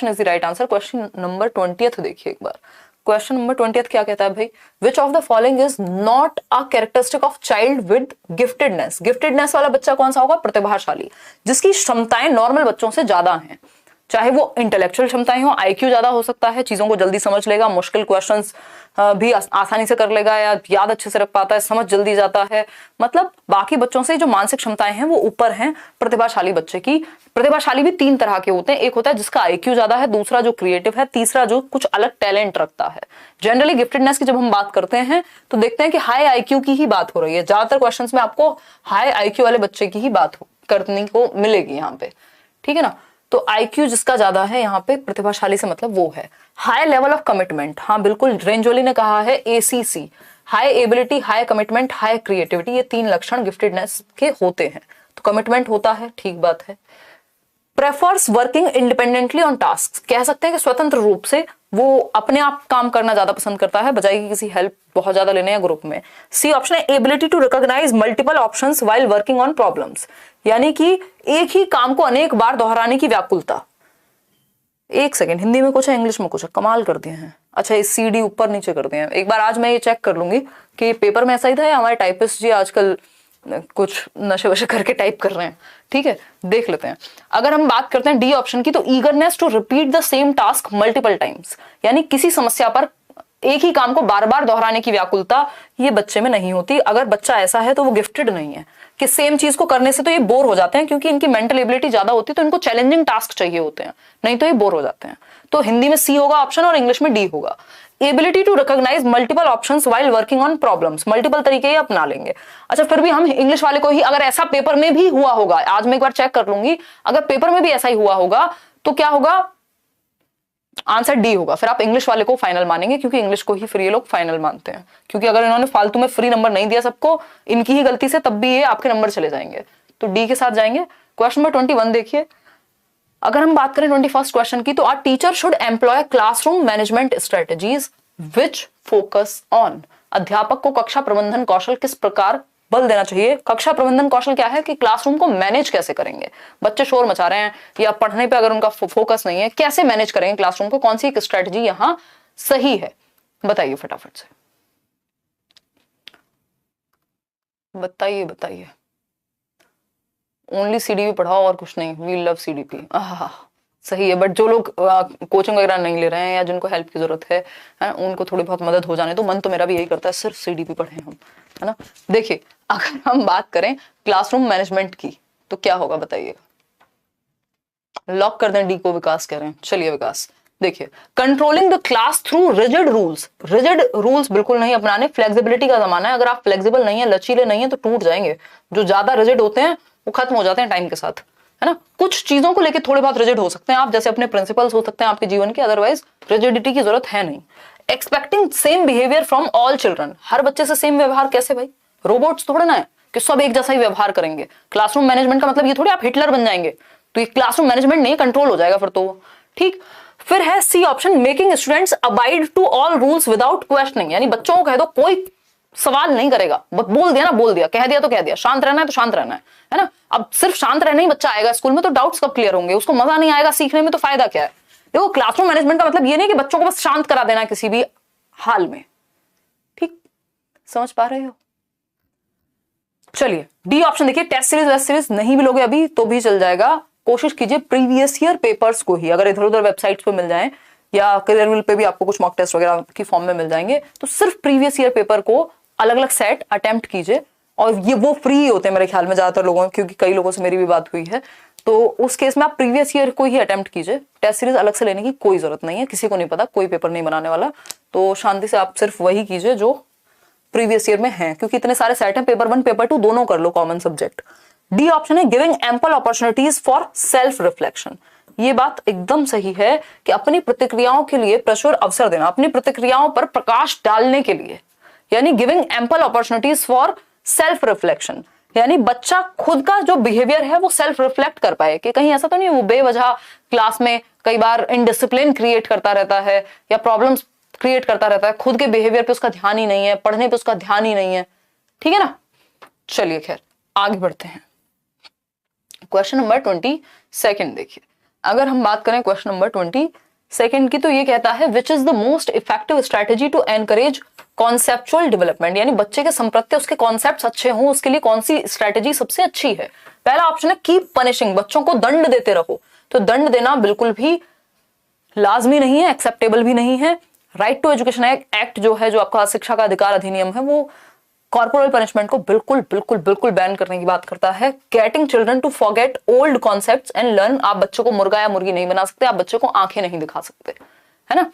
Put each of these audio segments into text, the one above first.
Is the right answer. Question number 20 देखिए एक बार। Question number 20 क्या कहता है भाई, which of the following is not a characteristic of child with giftedness. Giftedness वाला बच्चा कौन सा होगा, प्रतिभाशाली, जिसकी क्षमताएं नॉर्मल बच्चों से ज्यादा हैं, चाहे वो इंटेलेक्चुअल क्षमताएं हो, आईक्यू ज्यादा हो सकता है, चीजों को जल्दी समझ लेगा, मुश्किल क्वेश्चंस भी आसानी से कर लेगा या याद अच्छे से रख पाता है, समझ जल्दी जाता है, मतलब बाकी बच्चों से जो मानसिक क्षमताएं हैं वो ऊपर हैं प्रतिभाशाली बच्चे की। प्रतिभाशाली भी 3 तरह के होते हैं, एक होता है जिसका आईक्यू ज्यादा है, दूसरा जो क्रिएटिव है, तीसरा जो कुछ अलग टैलेंट रखता है। जनरली गिफ्टेडनेस की जब हम बात करते हैं तो देखते हैं कि हाई आईक्यू की ही बात हो रही है, ज्यादातर क्वेश्चंस में आपको हाई आईक्यू वाले बच्चे की ही बात करने को मिलेगी यहाँ पे, ठीक है ना। तो आईक्यू जिसका ज्यादा है यहाँ पे प्रतिभाशाली से मतलब वो है। हाई लेवल ऑफ कमिटमेंट, हाँ बिल्कुल रेंजोली ने कहा है ACC, high ability, high commitment, high creativity, ये 3 लक्षण गिफ्टेडनेस के होते हैं। तो कमिटमेंट होता है, ठीक बात है। Prefers working independently on task, कह सकते हैं कि स्वतंत्र रूप से वो अपने आप काम करना ज्यादा पसंद करता है बजाय कि किसी हेल्प बहुत ज्यादा लेने या ग्रुप में। सी ऑप्शन है ability to recognize multiple options while working on problems, यानी कि एक ही काम को अनेक बार दोहराने की व्याकुलता। एक सेकेंड, हिंदी में कुछ है इंग्लिश में कुछ है, कमाल कर दिए हैं। अच्छा ये CD ऊपर नीचे कर दिए हैं, एक बार आज मैं ये चेक कर लूंगी कि पेपर में ऐसा ही था या हमारे टाइपिस्ट जी आजकल कुछ नशे वशे करके टाइप कर रहे हैं, ठीक है देख लेते हैं। अगर हम बात करते हैं डी ऑप्शन की, तो eagerness to repeat the same task multiple times, यानी किसी समस्या पर एक ही काम को बार बार दोहराने की व्याकुलता ये बच्चे में नहीं होती। अगर बच्चा ऐसा है तो वो गिफ्टेड नहीं है, कि सेम चीज को करने से तो ये बोर हो जाते हैं, क्योंकि इनकी मेंटल एबिलिटी ज्यादा होती है तो इनको चैलेंजिंग टास्क चाहिए होते हैं, नहीं तो ये बोर हो जाते हैं। तो हिंदी में सी होगा ऑप्शन और इंग्लिश में डी होगा। Ability to recognize multiple options while working on problems, multiple तरीके अपना लेंगे। अच्छा फिर भी हम इंग्लिश वाले को ही, अगर ऐसा पेपर में भी हुआ होगा, आज मैं एक बार चेक कर लूंगी, अगर पेपर में भी ऐसा ही हुआ होगा तो क्या होगा, आंसर डी होगा। फिर आप इंग्लिश वाले को फाइनल मानेंगे, क्योंकि इंग्लिश को ही फिर ये लोग फाइनल मानते हैं, क्योंकि अगर इन्होंने फालतू में फ्री नंबर नहीं दिया सबको, इनकी ही गलती से, तब भी ये आपके नंबर चले जाएंगे। तो डी के साथ जाएंगे। क्वेश्चन नंबर 21 देखिए। अगर हम बात करें 21st क्वेश्चन की, तो are teacher should employ classroom management strategies which focus on, अध्यापक को कक्षा प्रबंधन कौशल किस प्रकार बल देना चाहिए। कक्षा प्रबंधन कौशल क्या है कि क्लासरूम को मैनेज कैसे करेंगे, बच्चे शोर मचा रहे हैं या पढ़ने पे अगर उनका फोकस नहीं है, कैसे मैनेज करेंगे क्लासरूम को, कौन सी एक स्ट्रेटजी यहां सही है, बताइए फटाफट से बताइए बताइए। ओनली CDP पढ़ाओ और कुछ नहीं, वी लव CDP, सही है। बट जो लोग कोचिंग वगैरह नहीं ले रहे हैं या जिनको हेल्प की जरूरत है उनको थोड़ी बहुत मदद हो जाने तो मन तो मेरा भी यही करता है सिर्फ CDP पढ़े हम, है ना। देखिए अगर हम बात करें क्लासरूम मैनेजमेंट की तो क्या होगा बताइए। लॉक कर दें डी को, विकास कह रहे हैं। चलिए विकास देखिए, controlling the class through rigid rules, rigid rules बिल्कुल नहीं अपनाने, फ्लेक्सिबिलिटी का जमाना है, अगर आप फ्लेक्सिबल नहीं है, लचीले नहीं है तो टूट जाएंगे। जो ज्यादा रिजिड होते हैं वो खत्म हो जाते हैं टाइम के साथ, है ना। कुछ चीजों को लेके थोड़े बहुत रिजिड हो सकते हैं आप, जैसे अपने प्रिंसिपल्स हो सकते हैं आपके जीवन के, अदरवाइज रिजिडिटी की जरूरत है नहीं। Expecting same behaviour from all children, हर बच्चे से सेम व्यवहार कैसे भाई, रोबोट्स थोड़ा ना है कि सब एक जैसा ही व्यवहार करेंगे। क्लासरूम मैनेजमेंट का मतलब ये थोड़ी आप हिटलर बन जाएंगे, तो ये क्लासरूम मैनेजमेंट नहीं, कंट्रोल हो जाएगा फिर तो, ठीक। फिर है C option, making students abide to all rules without questioning, यानी बच्चों को कह दो कोई सवाल नहीं करेगा, बोल दिया ना बोल दिया, कह दिया तो कह दिया, शांत रहना है तो शांत रहना है ना। अब सिर्फ शांत रहने ही बच्चा आएगा स्कूल में तो डाउट्स कब क्लियर होंगे, उसको मजा नहीं आएगा सीखने में तो फायदा क्या है। देखो क्लासरूम मैनेजमेंट का मतलब ये नहीं कि बच्चों को बस शांत करा देना किसी भी हाल में, ठीक समझ पा रहे हो। चलिए डी ऑप्शन देखिए, टेस्ट सीरीज वेस्ट सीरीज नहीं भी लोगे अभी तो भी चल जाएगा, कोशिश कीजिए प्रीवियस ईयर पेपर्स को ही, अगर इधर उधर वेबसाइट्स पे मिल जाएं या करियर पे भी आपको कुछ मॉक टेस्ट वगैरह की फॉर्म में मिल जाएंगे, तो सिर्फ प्रीवियस ईयर पेपर को अलग अलग सेट अटेम्प्ट कीजिए, और ये वो फ्री होते हैं मेरे ख्याल में ज्यादातर लोगों, क्योंकि कई लोगों से मेरी भी बात हुई है, तो उस केस में आप प्रीवियस ईयर को ही अटेम्प्ट कीजिए, टेस्ट सीरीज अलग से लेने की कोई जरूरत नहीं है, किसी को नहीं पता, कोई पेपर नहीं बनाने वाला, तो शांति से आप सिर्फ वही कीजिए जो प्रीवियस ईयर में है, क्योंकि इतने सारे सेट हैं, पेपर 1 पेपर 2 दोनों कर लो कॉमन सब्जेक्ट। डी ऑप्शन है giving ample opportunities for self reflection, ये बात एकदम सही है कि अपनी प्रतिक्रियाओं के लिए प्रचुर अवसर देना, अपनी प्रतिक्रियाओं पर प्रकाश डालने के लिए, यानी giving ample opportunities for self reflection, यानी बच्चा खुद का जो बिहेवियर है वो सेल्फ रिफ्लेक्ट कर पाए, कि कहीं ऐसा तो नहीं वो बेवजह क्लास में कई बार इनडिसिप्लिन क्रिएट करता रहता है या प्रॉब्लम्स क्रिएट करता रहता है, खुद के बिहेवियर पे उसका ध्यान ही नहीं है, पढ़ने पे उसका ध्यान ही नहीं है, ठीक है ना। चलिए खैर आगे बढ़ते हैं। क्वेश्चन नंबर 22 देखिए, अगर हम बात करें क्वेश्चन नंबर 22 की, तो ये कहता है which is the most effective strategy to encourage conceptual development, यानी बच्चे के संप्रत्य उसके कॉन्सेप्ट्स अच्छे हों, उसके लिए कौन सी स्ट्रेटेजी सबसे अच्छी है। पहला ऑप्शन है कीप पनिशिंग, बच्चों को दंड देते रहो। तो दंड देना बिल्कुल भी लाजमी नहीं है, एक्सेप्टेबल भी नहीं है। राइट टू एजुकेशन एक्ट जो है, जो आपका शिक्षा का अधिकार अधिनियम है, वो कॉर्पोरल पनिशमेंट को बिल्कुल बिल्कुल बिल्कुल बैन करने की बात करता है। Getting children to forget old concepts and learn, आप बच्चों को मुर्गा या मुर्गी नहीं बना सकते, आप बच्चों को आंखें नहीं दिखा सकते, है ना।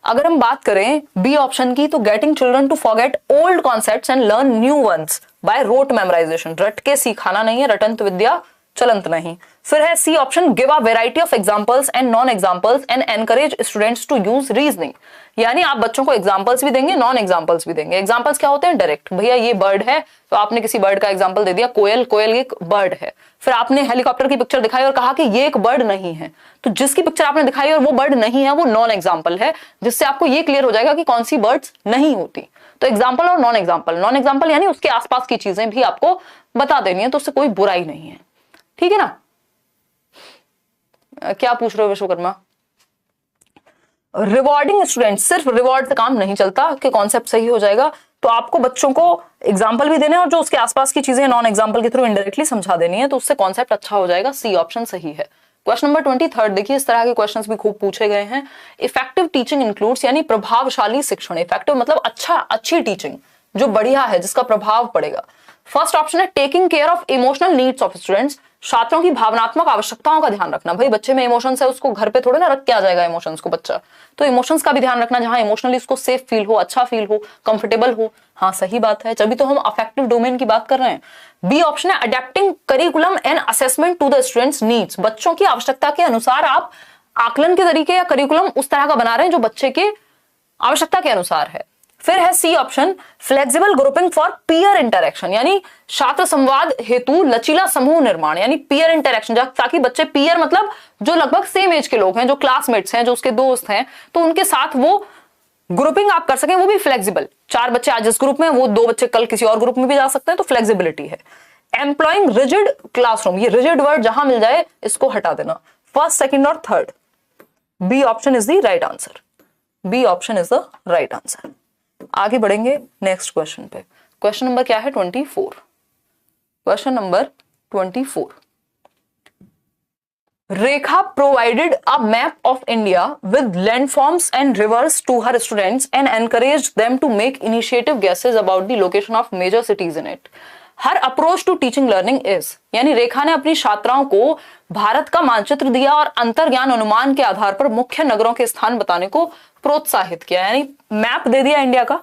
अगर हम बात करें बी ऑप्शन की, तो getting children to forget old concepts and learn new ones by rote memorization, रट के सिखाना नहीं है, रटंत विद्या चलंत नहीं। फिर है C option, give a variety of examples and non examples and encourage students to use reasoning, यानी आप बच्चों को एग्जांपल्स भी देंगे, नॉन एग्जांपल्स भी देंगे। एग्जांपल्स क्या होते हैं? डायरेक्ट, भैया ये बर्ड है, तो आपने किसी बर्ड का एग्जांपल दे दिया, कोयल, कोयल एक बर्ड है। फिर आपने हेलीकॉप्टर की पिक्चर दिखाई और कहा कि ये एक बर्ड नहीं है, तो जिसकी पिक्चर आपने दिखाई और वो बर्ड नहीं है, वो नॉन एग्जांपल है, जिससे आपको ये क्लियर हो जाएगा कि कौन सी बर्ड्स नहीं होती। तो एग्जाम्पल और नॉन एग्जाम्पल, नॉन एग्जाम्पल यानी उसके आसपास की चीजें भी आपको बता देनी है, तो उससे कोई बुराई नहीं है, ठीक है ना। क्या पूछ रहे हो विश्वकर्मा? रिवॉर्डिंग स्टूडेंट, सिर्फ रिवॉर्ड से काम नहीं चलता कि कॉन्सेप्ट सही हो जाएगा, तो आपको बच्चों को एग्जाम्पल भी देने और जो उसके आसपास की चीजें नॉन एग्जाम्पल के थ्रू इनडायरेक्टली समझा देनी है, तो उससे कॉन्सेप्ट अच्छा हो जाएगा। सी ऑप्शन सही है। क्वेश्चन नंबर 23 देखिए, इस तरह के क्वेश्चंस भी खूब पूछे गए हैं। इफेक्टिव टीचिंग इंक्लूड्स, यानी प्रभावशाली शिक्षण, इफेक्टिव मतलब अच्छा, अच्छी टीचिंग जो बढ़िया है, जिसका प्रभाव पड़ेगा। फर्स्ट ऑप्शन है taking care of emotional needs of students, छात्रों की भावनात्मक आवश्यकताओं का ध्यान रखना। भाई बच्चे में इमोशंस है, उसको घर पे थोड़े ना रख के आ जाएगा इमोशंस को बच्चा, तो इमोशंस का भी ध्यान रखना, जहां इमोशनली उसको सेफ फील हो, अच्छा फील हो, कंफर्टेबल हो। हाँ सही बात है, तभी तो हम अफेक्टिव डोमेन की बात कर रहे हैं। बी ऑप्शन है adapting curriculum and assessment to the students needs, बच्चों की आवश्यकता के अनुसार आप आकलन के तरीके या करिकुलम उस तरह का बना रहे हैं जो बच्चे के आवश्यकता के अनुसार है। फिर है C option, flexible grouping for peer interaction, यानी छात्र संवाद हेतु लचीला समूह निर्माण, यानी पीयर इंटरेक्शन, ताकि बच्चे, पीयर मतलब जो लगभग सेम एज के लोग हैं, जो क्लासमेट्स हैं, जो उसके दोस्त हैं, तो उनके साथ वो ग्रुपिंग आप कर सकें, वो भी फ्लेक्सिबल। 4 बच्चे आज इस ग्रुप में, वो 2 बच्चे कल किसी और ग्रुप में भी जा सकते हैं, तो फ्लेक्सिबिलिटी है। एम्प्लॉइंग रिजिड क्लासरूम, ये रिजिड वर्ड जहां मिल जाए इसको हटा देना, फर्स्ट, सेकंड और third. B option is the right answer, B option is the right answer. आगे बढ़ेंगे नेक्स्ट क्वेश्चन पे। क्वेश्चन नंबर क्या है? 24। Question number 24, Rekha provided a map of India with landforms and rivers to her students and encourage them to make initiative guesses about the location of major cities in it. Her approach to teaching learning is, यानी रेखा ने अपनी छात्राओं को भारत का मानचित्र दिया और अंतर्ज्ञान अनुमान के आधार पर मुख्य नगरों के स्थान बताने को प्रोत्साहित किया, यानी मैप दे दिया इंडिया का।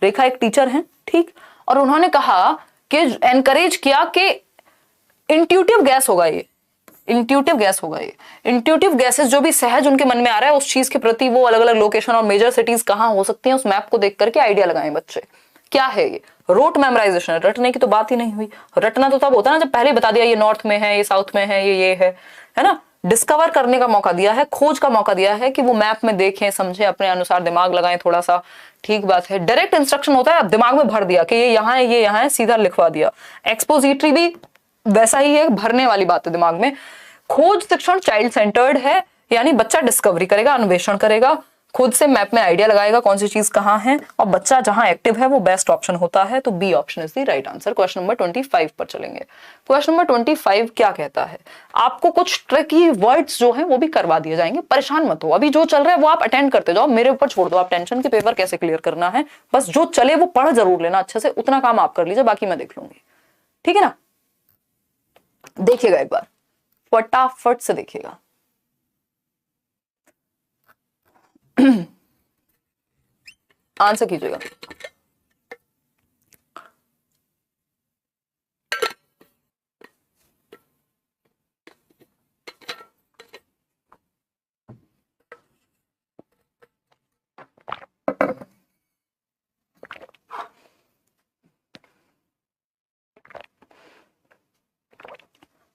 रेखा एक टीचर हैं, ठीक, और उन्होंने कहा कि एनकरेज किया कि इंट्यूटिव गैस होगा ये, इंट्यूटिव गैस होगा ये। इंट्यूटिव गैसेस जो भी सहज उनके मन में आ रहा है उस चीज के प्रति, वो अलग अलग लोकेशन और मेजर सिटीज कहां हो सकती हैं, उस मैप को देख करके आइडिया लगाएं बच्चे। क्या है ये? रोट मेमोराइजेशन, रटने की तो बात ही नहीं हुई। रटना तो तब होता है ना जब पहले बता दिया ये नॉर्थ में है, ये साउथ में है, ये है ना। डिस्कवर करने का मौका दिया है, खोज का मौका दिया है कि वो मैप में देखें, समझें, अपने अनुसार दिमाग लगाएं थोड़ा सा, ठीक बात है। डायरेक्ट इंस्ट्रक्शन होता है, अब दिमाग में भर दिया कि ये यहाँ है, ये यहाँ है, सीधा लिखवा दिया। एक्सपोजिटरी भी वैसा ही है, भरने वाली बात है दिमाग में। खोज शिक्षण चाइल्ड सेंटर्ड है, यानी बच्चा डिस्कवरी करेगा, अन्वेषण करेगा, खुद से मैप में आइडिया लगाएगा कौन सी चीज कहां है, और बच्चा जहां एक्टिव है वो बेस्ट ऑप्शन होता है। तो B option is the right answer. Question number 25 पर चलेंगे। क्वेश्चन नंबर 25 क्या कहता है? आपको कुछ ट्रिकी वर्ड्स जो हैं वो भी करवा दिए जाएंगे, परेशान मत हो, अभी जो चल रहा है वो आप अटेंड करते जाओ, मेरे ऊपर छोड़ दो, आप टेंशन के पेपर कैसे क्लियर करना है, बस जो चले वो पढ़ जरूर लेना अच्छे से, उतना काम आप कर लीजिए, बाकी मैं देख लूंगी, ठीक है ना। देखिएगा एक बार, फटाफट से देखिएगा। आंसर कीजिएगा।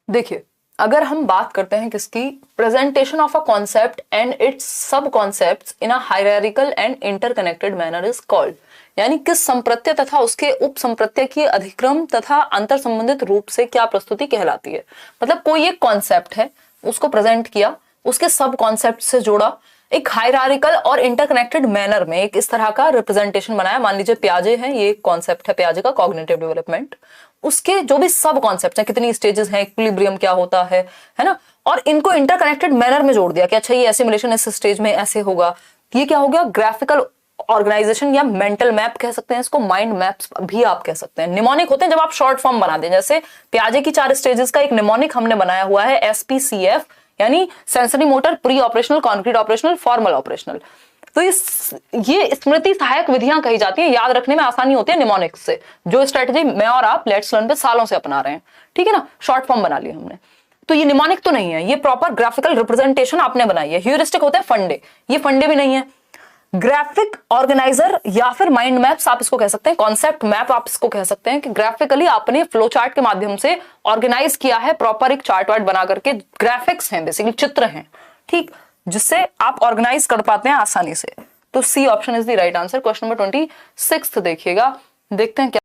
देखिए, अगर हम बात करते हैं किसकी, presentation of a concept and its subconcepts in a hierarchical and interconnected manner is called, यानी किस संप्रत्यय तथा उसके उप संप्रत्यय की अधिक्रम तथा अंतर संबंधित रूप से क्या प्रस्तुति कहलाती है। मतलब कोई एक कॉन्सेप्ट है, उसको प्रेजेंट किया, उसके सब कॉन्सेप्ट से जोड़ा, एक हायरार्किकल और इंटरकनेक्टेड मैनर में एक इस तरह का रिप्रेजेंटेशन बनाया। मान लीजिए पियाजे है, ये कॉन्सेप्ट है पियाजे का, कॉग्निटिव डेवलपमेंट, उसके जो भी सब कॉन्सेप्ट हैं, कितनी स्टेजेस हैं, इक्विलिब्रियम क्या होता है ना, और इनको इंटरकनेक्टेड मैनर में जोड़ दिया कि अच्छा ये एसिमुलेशन इस स्टेज में ऐसे होगा। ये क्या हो गया, ग्राफिकल ऑर्गेनाइजेशन या मेंटल मैप कह सकते हैं इसको, माइंड मैप्स भी आप कह सकते हैं। निमोनिक होते हैं जब आप शॉर्ट फॉर्म बना दें, जैसे पियाजे की 4 स्टेजेस का एक निमोनिक हमने बनाया हुआ है SPCF, यानी sensory motor, pre operational, concrete operational, formal operational. तो ये स्मृति सहायक विधियां कही जाती हैं, याद रखने में आसानी होती है निमोनिक से, जो स्ट्रेटेजी मैं और आप लेट्स लर्न पे सालों से अपना रहे हैं, ठीक है ना, शॉर्ट फॉर्म बना लिया हमने। तो ये निमोनिक तो नहीं है, ये प्रॉपर ग्राफिकल रिप्रेजेंटेशन आपने बनाई है। ह्यूरिस्टिक होते हैं फंडे, ये फंडे भी नहीं है। ग्राफिक ऑर्गेनाइजर या फिर माइंड मैप्स आप इसको कह सकते हैं, कॉन्सेप्ट मैप आप इसको कह सकते हैं, कि ग्राफिकली आपने फ्लो चार्ट के माध्यम से ऑर्गेनाइज किया है, प्रॉपर एक चार्ट वार्ट बना करके, ग्राफिक्स हैं बेसिकली, चित्र हैं, ठीक, जिससे आप ऑर्गेनाइज कर पाते हैं आसानी से। तो C option is the right answer. Question number 26 देखिएगा, देखते हैं क्या